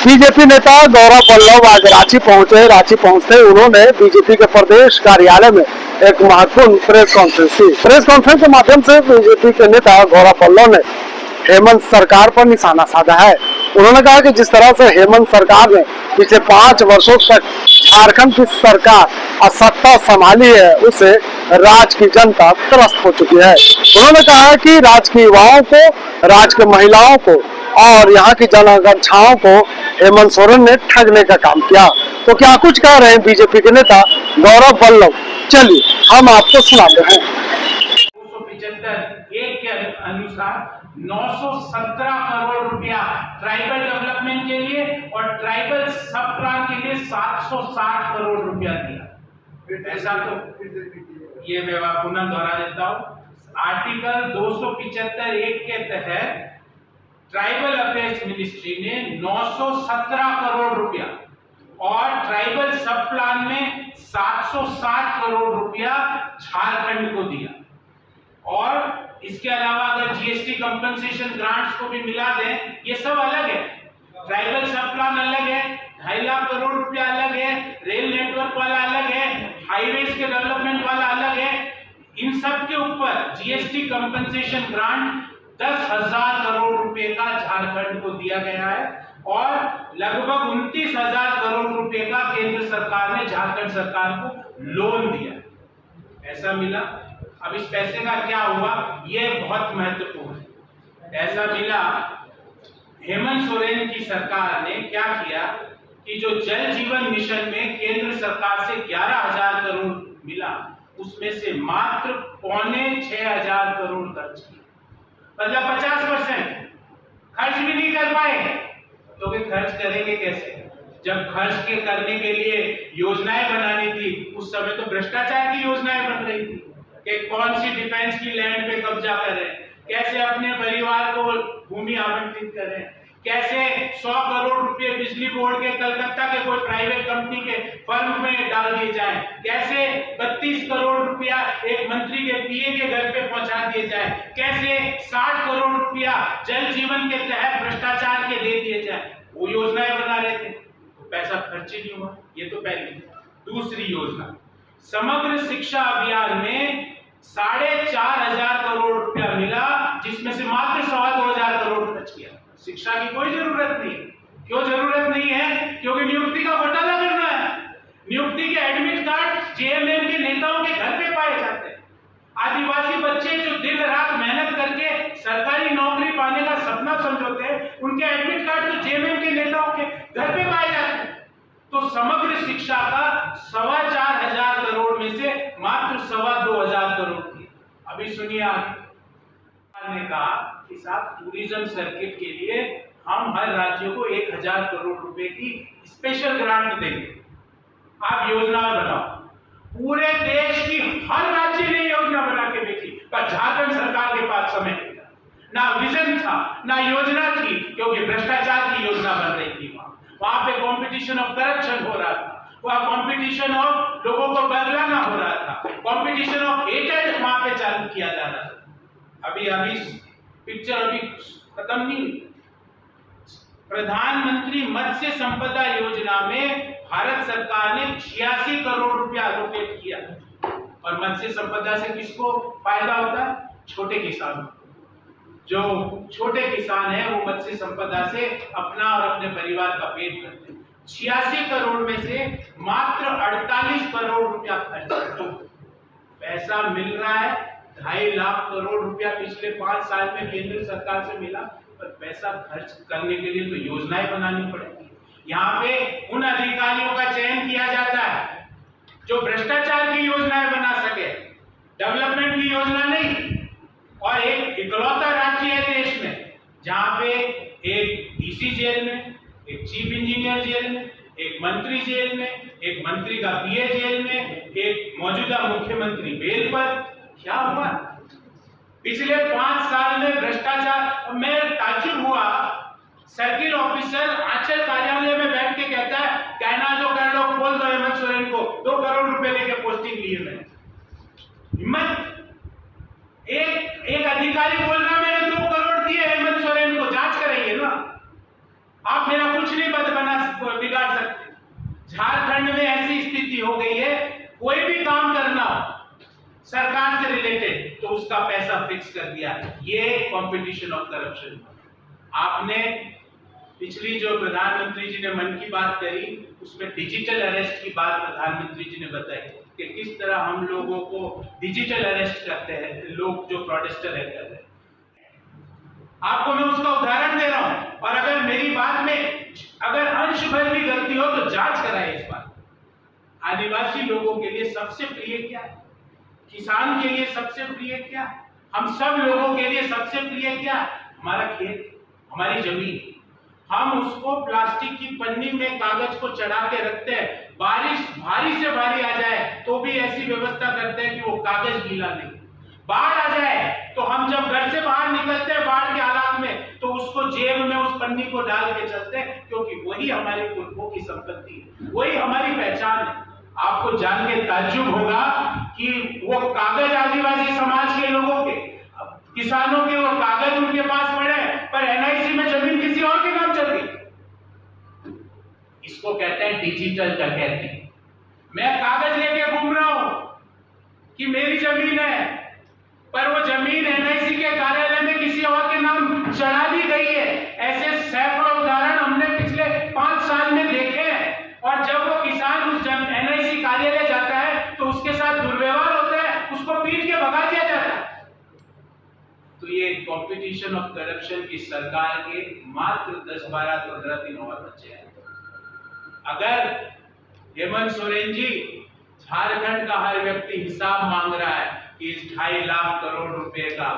BJP नेता गौरव वल्लभ आज रांची पहुंचे। रांची पहुंचते उन्होंने बीजेपी के प्रदेश कार्यालय में एक महत्वपूर्ण प्रेस कॉन्फ्रेंस की। प्रेस कॉन्फ्रेंस के माध्यम से बीजेपी के नेता गौरव वल्लभ ने हेमंत सरकार पर निशाना साधा है। उन्होंने कहा कि जिस तरह से हेमंत सरकार ने पिछले 5 वर्षों तक झारखंड की सरकार और सत्ता संभाली है, उससे राज्य की जनता त्रस्त हो चुकी है। उन्होंने कहा कि राज्य के युवाओं को, राज्य के महिलाओं को और यहाँ की जनआकांक्षाओं को हेमंत सोरेन ने ठगने का काम किया। तो क्या कुछ कह रहे हैं बीजेपी के नेता गौरव वल्लभ, चलिए हम आपको सुनाते हैं। 275 एक के अनुसार 917 करोड़ रुपया ट्राइबल डेवलपमेंट के लिए और ट्राइबल सब प्लान के लिए 760 करोड़ रुपया दिया। ऐसा तो ये मैं पुनः दोहरा देता हूँ। आर्टिकल 275 एक के तहत ट्राइबल अफेयर्स मिनिस्ट्री ने 917 करोड़ रुपया और ट्राइबल सब प्लान में 760 करोड़ रुपया झारखंड को दिया। और इसके अलावा अगर जीएसटी कंपनसेशन ग्रांट्स को भी मिला दें, ये सब अलग है। ट्राइबल सब प्लान अलग है, 2.5 लाख करोड़ रुपया अलग है, रेल नेटवर्क वाला अलग है, हाईवेज के डेवलपमेंट वाला अलग है। इन सब के ऊपर जीएसटी कंपनसेशन ग्रांट 10,000 करोड़ रुपए का झारखंड को दिया गया है और लगभग 29,000 करोड़ रुपए का केंद्र सरकार ने झारखंड सरकार को लोन दिया। ऐसा मिला। अब इस पैसे का क्या हुआ, ये बहुत महत्वपूर्ण है। ऐसा मिला, हेमंत सोरेन की सरकार ने क्या किया कि जो जल जीवन मिशन में केंद्र सरकार से 11,000 करोड़ मिला, उसमें से मात्र 6,500 करोड़ खर्च किया। मतलब 50% खर्च भी नहीं कर पाए। तो वे खर्च करेंगे कैसे? जब खर्च के करने के लिए योजनाएं बनानी थी, उस समय तो भ्रष्टाचार की योजनाएं बन रही थी कि कौन सी डिफेंस की लैंड पे कब्जा करें, कैसे अपने परिवार को भूमि आवंटित करें, कैसे 100 करोड़ रुपए बिजली बोर्ड के कलकत्ता के कोई प्राइवेट कंपनी के फर्म में डाल दिए जाएं, कैसे 32 करोड़ रुपया एक मंत्री के पीए के घर पे पहुंचा दिए जाए, कैसे 60 करोड़ रुपया जल जीवन के तहत भ्रष्टाचार के दे दिए जाए। वो योजनाएं बना रहे थे, तो पैसा खर्च ही नहीं हुआ। ये तो पहली। दूसरी योजना, समग्र शिक्षा अभियान में 4,500 करोड़ रुपया मिला, जिसमें से मात्र 2,25,000 करोड़ खर्च किया। शिक्षा की कोई जरूरत नहीं। क्यों जरूरत नहीं है? क्योंकि नियुक्ति का घोटाला करना है। नियुक्ति के एडमिट कार्ड जेएमएम के नेताओं के घर पे पाए जाते हैं। आदिवासी बच्चे जो दिन रात मेहनत करके सरकारी नौकरी पाने का सपना समझोते हैं, उनके एडमिट कार्ड तो जेएमएम के नेताओं के घर पे पाए जाते हैं। तो समग्र शिक्षा का 4,2500 करोड़ में से मात्र 2,2500 करोड़ थी। अभी सुनिए, आगे ने कहा कि साहब टूरिज्म सर्किट के लिए हम हर राज्य को 1,000 करोड़ रुपए की स्पेशल ग्रांट देंगे। आप योजना बनाओ। पूरे देश की हर राज्य ने योजना बना के देखी, पर झारखंड सरकार के पास समय नहीं था, ना विजन था, ना योजना थी, क्योंकि भ्रष्टाचार की योजना बन रही थी। वहां पे कंपटीशन ऑफ करप्शन हो रहा था, वहां कंपटीशन ऑफ लोगों को बदलाना हो रहा था, कंपटीशन ऑफ हेटेड वहां पे चालू किया जा रहा था। अभी पिक्चर अभी खत्म नहीं हुई। प्रधानमंत्री मत्स्य संपदा योजना में भारत सरकार ने 86 करोड़ रुपया एलोकेट किया। और मत्स्य संपदा से किसको फायदा होता है? छोटे किसानों को। जो छोटे किसान हैं वो मत्स्य संपदा से अपना और अपने परिवार का पेट भरते हैं। 86 करोड़ में से मात्र 48 करोड़ रुपया खर्च, पैसा मिल रहा है 2.5 लाख करोड़ रुपया पिछले 5 साल में केंद्र सरकार से मिला, पर पैसा खर्च करने के लिए तो योजनाएं बनानी पड़ेगी। यहाँ पे उन अधिकारियों का चयन किया जाता है जो भ्रष्टाचार की योजनाएं बना सके, डेवलपमेंट की योजना नहीं। और एक इकलौता राज्य है देश में जहां पे एक डीसी जेल में, एक चीफ इंजीनियर जेल में, एक मंत्री जेल में, एक मंत्री का पीए जेल में, एक मौजूदा मुख्यमंत्री बेल पर। क्या हुआ पिछले 5 साल में भ्रष्टाचार? मैं ताज्जुब हुआ, सर्किल ऑफिसर आंचल कार्यालय में बैठ के कहता है, कहना जो कर लो, खोल दो हेमंत सोरेन को, 2 करोड़ रुपए लेके पोस्टिंग लिए। मैंने हिम्मत, एक अधिकारी बोल रहा मैंने 2 करोड़ दिए हेमंत सोरेन को, जांच करेंगे ना। आप मेरा कुछ नहीं बिगाड़ सकते। झारखंड में ऐसी स्थिति हो गई है, कोई भी काम करना हो सरकार से रिलेटेड तो उसका पैसा फिक्स कर दिया। ये कंपटीशन ऑफ करप्शन। आपने पिछली जो प्रधानमंत्री जी ने मन की बात करी उसमें डिजिटल अरेस्ट की बात प्रधानमंत्री जी ने बताई कि किस तरह हम लोगों को डिजिटल अरेस्ट करते हैं, लोग जो प्रोटेस्टर है कर रहे हैं। आपको मैं उसका उदाहरण दे रहा हूं, और अगर मेरी बात में अगर अंश भर भी गलती हो तो जांच कराए इस बात। आदिवासी लोगों के लिए सबसे प्रिय क्या है? किसान के लिए सबसे प्रिय क्या है? हम सब लोगों के लिए सबसे प्रिय क्या है? हमारा खेत, हमारी जमीन। हम उसको प्लास्टिक की पन्नी में कागज को चढ़ा के रखते हैं, बारिश भारी से भारी आ जाए तो भी ऐसी व्यवस्था करते हैं कि वो कागज गीला नहीं। बाढ़ आ जाए तो हम जब घर से बाहर निकलते हैं बाढ़ के हालात में तो उसको जेब में उस पन्नी को डाल के चलते हैं, क्योंकि वही हमारे पुरखों की संपत्ति है, वही हमारी पहचान है। आपको जान के ताज्जुब होगा कि वो कागज आदिवासी समाज के लोगों के, किसानों के वो कागज उनके पास पड़े पर एनआईसी में जमीन किसी और के नाम चल गई। इसको कहते हैं डिजिटल डकैती। मैं कागज लेके घूम रहा हूं कि मेरी जमीन है, पर वो जमीन एनआईसी के कार्यालय में किसी और के नाम चढ़ा दी गई है। ऐसे सैकड़ों उदाहरण हमने पिछले 5 साल में देखे हैं। और जब वो किसान उस एनआईसी कार्यालय जाता है तो उसके साथ दुर्व्यवहार होता है, उसको पीट के भगा दिया जाता है। तो ये कॉम्पिटिशन ऑफ करप्शन की सरकार के मात्र 10, 12, 15 दिन और बचे हैं। अगर हेमंत सोरेन जी, झारखंड का हर व्यक्ति हिसाब मांग रहा है कि इस 2.5 लाख करोड़ रुपए का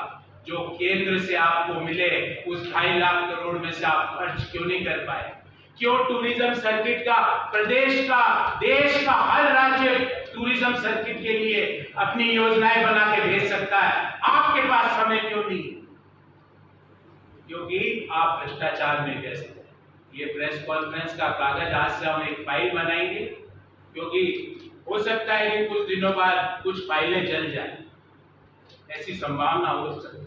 जो केंद्र से आपको मिले, उस 2.5 लाख करोड़ में से आप खर्च क्यों नहीं कर पाए? क्यों टूरिज्म सर्किट का प्रदेश का, देश का हर राज्य टूरिज्म सर्किट के लिए अपनी योजनाएं बना के भेज सकता है, आपके पास समय क्यों नहीं? क्योंकि आप भ्रष्टाचार में व्यस्त हैं। ये प्रेस कॉन्फ्रेंस का कागज आज से हम एक फाइल बनाएंगे, क्योंकि हो सकता है कि कुछ दिनों बाद कुछ फाइलें जल जाए, ऐसी संभावना हो सकती है।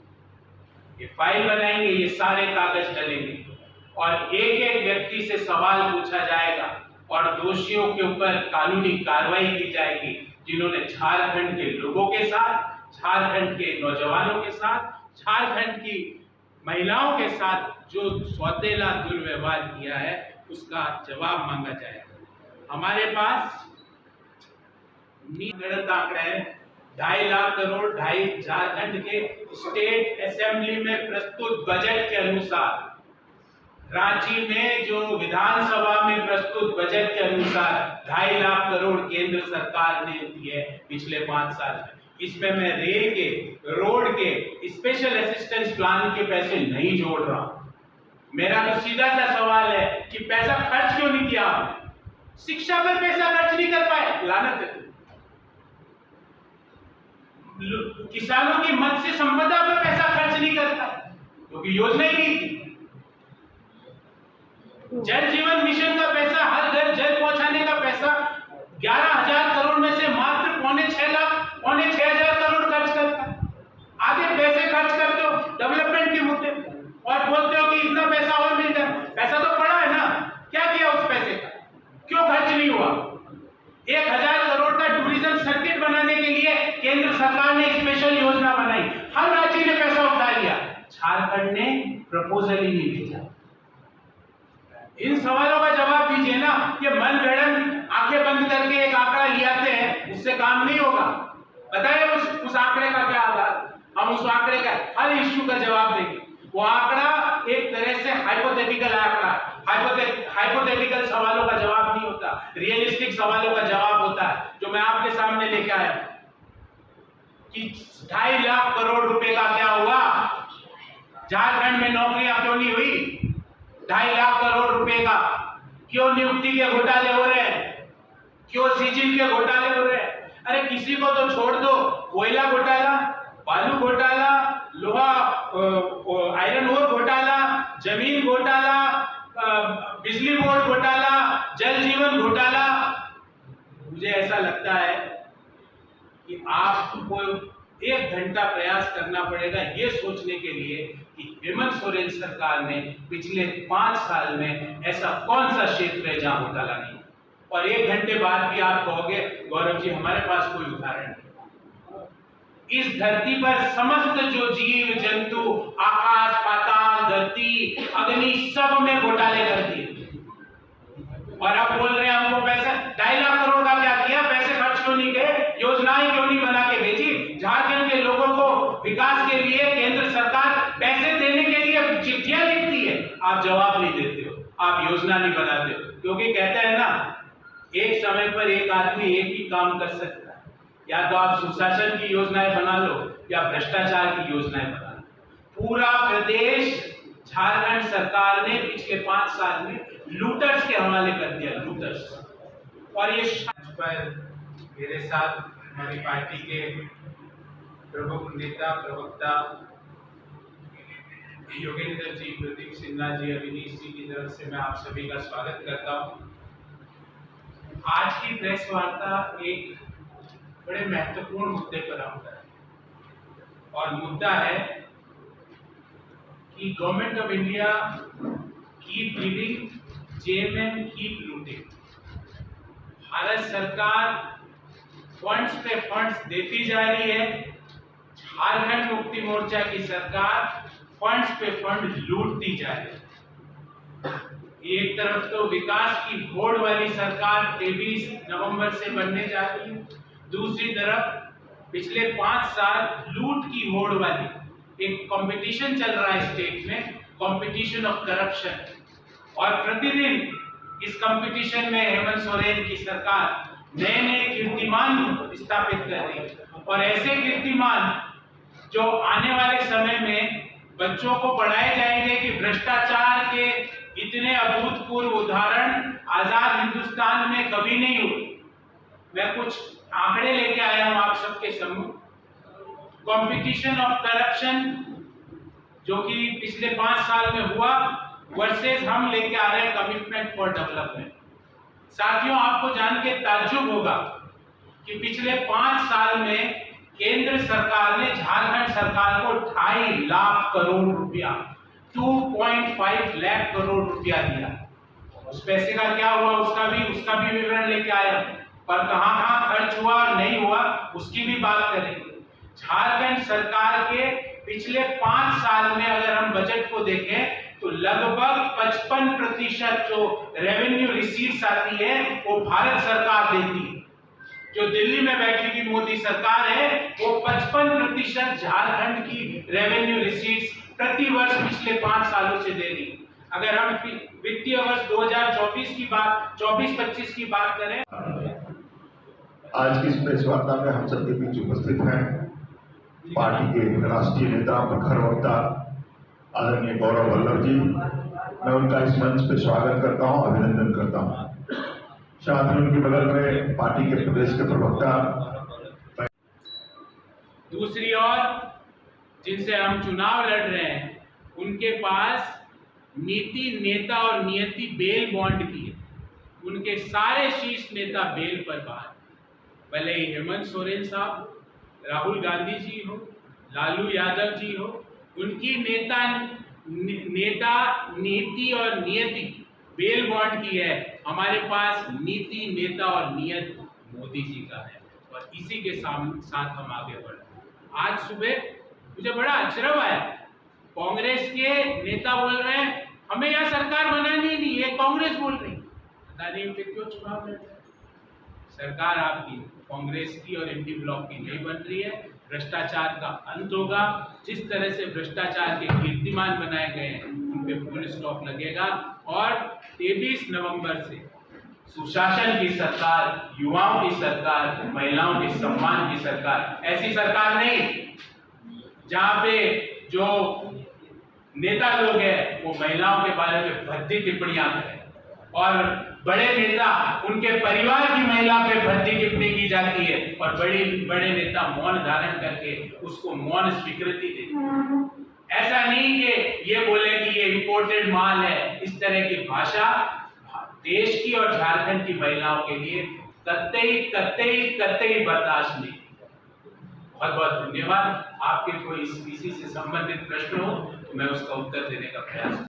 ये फाइल बनाएंगे, ये सारे कागज डलेंगे और एक एक व्यक्ति से सवाल पूछा जाएगा और दोषियों के ऊपर कानूनी कार्रवाई की जाएगी, जिन्होंने झारखंड के लोगों के साथ, झारखंड के नौजवानों के साथ, झारखंड की महिलाओं के साथ जो सौतेला दुर्व्यवहार किया है, उसका जवाब मांगा जाएगा। हमारे पास गलत आंकड़ा है, 2.5 लाख करोड़ झारखंड के स्टेट असेंबली में प्रस्तुत बजट के अनुसार, रांची में जो विधानसभा में प्रस्तुत बजट के अनुसार 2.5 लाख करोड़ केंद्र सरकार ने दिए पिछले 5 साल में। इसमें मैं रेल के, रोड के, स्पेशल असिस्टेंस प्लान के पैसे नहीं जोड़ रहा हूं। मेरा तो सीधा सा सवाल है कि पैसा खर्च क्यों नहीं किया आपने? शिक्षा पर पैसा खर्च नहीं कर पाए, लानत है। किसानों की मत्स्य संपदा पर पैसा खर्च नहीं करता क्योंकि योजना ही नहीं थी। जल जीवन मिशन का पैसा, हर घर जल पहुंचाने का पैसा 11,000 करोड़ में से मात्र 5,600 करोड़ खर्च करता है। आधे पैसे खर्च करते हो डेवलपमेंट के मुद्दे और बोलते हो कि इतना पैसा और मिल जाए। पैसा तो पड़ा है ना, क्या किया उस पैसे का? क्यों खर्च नहीं हुआ? 1,000 करोड़ का टूरिज्म सर्किट बनाने के लिए केंद्र सरकार ने स्पेशल योजना बनाई, हर राज्य ने पैसा उठा लिया, झारखंड ने प्रपोजल ही नहीं भेजा। इन सवालों का जवाब दीजिए ना। ये मन गढ़ंत आंखें बंद करके एक आंकड़ा ले आते हैं, उससे काम नहीं होगा। बताइए उस आंकड़े का क्या आधार? हम उस आंकड़े का हर इश्यू का जवाब देंगे। वो आंकड़ा एक तरह से हाइपोथेटिकल आंकड़ा, हाइपोथेटिकल सवालों का जवाब नहीं होता, रियलिस्टिक सवालों का जवाब होता है, जो मैं आपके सामने लेके आया कि 2.5 लाख करोड़ रुपए का क्या हुआ? झारखंड में नौकरियां क्यों नहीं हुई? 2.5 लाख करोड़ रुपए का क्यों नियुक्ति के घोटाले हो रहे हैं? क्यों सीजिल के घोटाले हो रहे हैं? अरे किसी को तो छोड़ दो, कोयला घोटाला, बालू घोटाला, लोहा आयरन ओर घोटाला, जमीन घोटाला, बिजली बोर्ड घोटाला, जल जीवन घोटाला। मुझे ऐसा लगता है कि आपको 1 घंटा प्रयास करना पड़ेगा ये सोचने के लिए कि हेमंत सोरेन सरकार ने पिछले 5 साल में ऐसा कौन सा क्षेत्र है जहां घोटाला नहीं। और 1 घंटे बाद भी आप कहोगे गौरव जी हमारे पास कोई उदाहरण नहीं। इस धरती पर समस्त जो जीव जंतु, आकाश पाताल धरती अग्नि, सब में घोटाले कर दिए। और अब बोल रहे हैं हमको पैसा 2.5 लाख करोड़ का क्या किया, पैसे खर्च क्यों नहीं गए, योजनाएं क्यों नहीं बना के भेजी। झारखंड के लोगों को विकास के लिए केंद्र सरकार पैसे देने के लिए चिट्ठियां लिखती है, आप जवाब नहीं देते हो, आप योजना नहीं बनाते हो। क्योंकि कहते हैं ना, एक समय पर एक आदमी एक ही काम कर सकता है, या तो आप सुशासन की योजनाएं बना लो या भ्रष्टाचार की योजनाएं बना लो। पूरा प्रदेश झारखंड सरकार ने पिछले 5 साल में लूटर्स के हवाले कर दिया, लूटर्स। और ये पर मेरे साथ हमारी पार्टी के प्रमुख नेता प्रवक्ता योगेंद्र जी, प्रदीप सिन्हा जी, अविनीश जी की तरफ से मैं आप सभी का स्वागत करता हूं। आज की प्रेस वार्ता एक बड़े महत्वपूर्ण मुद्दे पर हम कर रहे हैं, और मुद्दा है कि government of India keep giving, JMM keep looting. Bharat सरकार फंड्स पे फंड्स देती जा रही है, झारखंड मुक्ति मोर्चा की सरकार फंड्स पे फंड लूटती जा रही है। एक तरफ तो विकास की होड़ वाली सरकार 23 नवंबर से बनने जा रही है, दूसरी तरफ पिछले 5 साल लूट की होड़ वाली एक कंपटीशन चल रहा है स्टेट में, कंपटीशन ऑफ करप्शन। और प्रतिदिन इस कंपटीशन में हेमंत सोरेन की सरकार नए नए कीर्तिमान स्थापित कर रही है, और ऐसे कीर्तिमान जो आने वाले समय में बच्चों को पढ़ाए जाएंगे कि भ्रष्टाचार के इतने अभूतपूर्व उदाहरण आजाद हिंदुस्तान में कभी नहीं हुए। मैं कुछ आंकड़े लेके आया हूं आप सबके सम्मुख। कंपटीशन ऑफ करप्शन जो कि पिछले 5 साल में हुआ वर्सेस हम लेके आ रहे हैं कमिटमेंट फॉर डेवलपमेंट। साथियों, आपको जान के ताज्जुब होगा कि पिछले 5 साल में केंद्र सरकार ने झारखंड सरकार को 2.5 लाख करोड़ रुपया, 2.5 लाख करोड़ रुपया दिया। उस पैसे का क्या हुआ उसका भी विवरण लेके आया, पर कहां खर्च हुआ और नहीं हुआ उसकी भी बात करेंगे। झारखंड सरकार के पिछले 5 साल में अगर हम बजट को देखें तो लगभग 55% जो रेवेन्यू रिसीव्स आती है वो भारत सरकार देती है। जो दिल्ली में बैठी हुई मोदी सरकार है वो 55% झारखंड की रेवेन्यू रिसीव्स प्रति वर्ष पिछले 5 सालों से दे रही है। अगर हम वित्तीय वर्ष 2024 की बात 24-25 की बात करें, आज की इस प्रेस वार्ता में हम सबके बीच उपस्थित हैं पार्टी के राष्ट्रीय नेता प्रखर वक्ता आदरणीय गौरव वल्लभ जी। मैं उनका इस मंच पे स्वागत करता हूं, अभिनंदन करता हूं। साथ ही उनके बगल में पार्टी के प्रदेश के प्रवक्ता। दूसरी ओर जिनसे हम चुनाव लड़ रहे हैं उनके पास नीति, नेता और नियति बेल बॉन्ड की है। उनके सारे शीर्ष नेता बेल पर बाहर, भले ही हेमंत सोरेन साहब, राहुल गांधी जी हो, लालू यादव जी हो, उनकी नेता नीति और नियति बेल बॉन्ड की है। हमारे पास नीति, नेता और नियत मोदी जी का है, और इसी के साथ हम आगे बढ़े। आज सुबह मुझे बड़ा अचरज आया, कांग्रेस के नेता बोल रहे हैं हमें यह सरकार बनानी ही नहीं, ये कांग्रेस बोल रही। पता नहीं फिर क्यों चुनाव लड़ रहे हैं। सरकार आपकी कांग्रेस की और इंडी ब्लॉक की नहीं बन रही है। भ्रष्टाचार का अंत होगा। जिस तरह से भ्रष्टाचार के कीर्तिमान बनाए गए हैं उन पे फुल स्टॉप लगेगा। और 23 नवंबर से सुशासन की सरकार, युवाओं की सरकार, महिलाओं के सम्मान की सरकार, ऐसी सरकार नहीं जहां पे जो नेता लोग हैं वो महिलाओं के बारे में भद्दी टिप्पणियां करें, और बड़े नेता उनके परिवार की महिला पे भद्दी टिप्पणी की जाती है, और बड़े नेता मौन धारण करके उसको मौन स्वीकृति देते हैं। ऐसा नहीं कि ये बोले कि ये इंपोर्टेड माल है। इस तरह की भाषा देश की और झारखंड की महिलाओं के लिए कतई बर्दाश्त नहीं। बहुत बहुत धन्यवाद। आपके कोई इसी से संबंधित प्रश्न हो तो मैं उसका उत्तर देने का प्रयास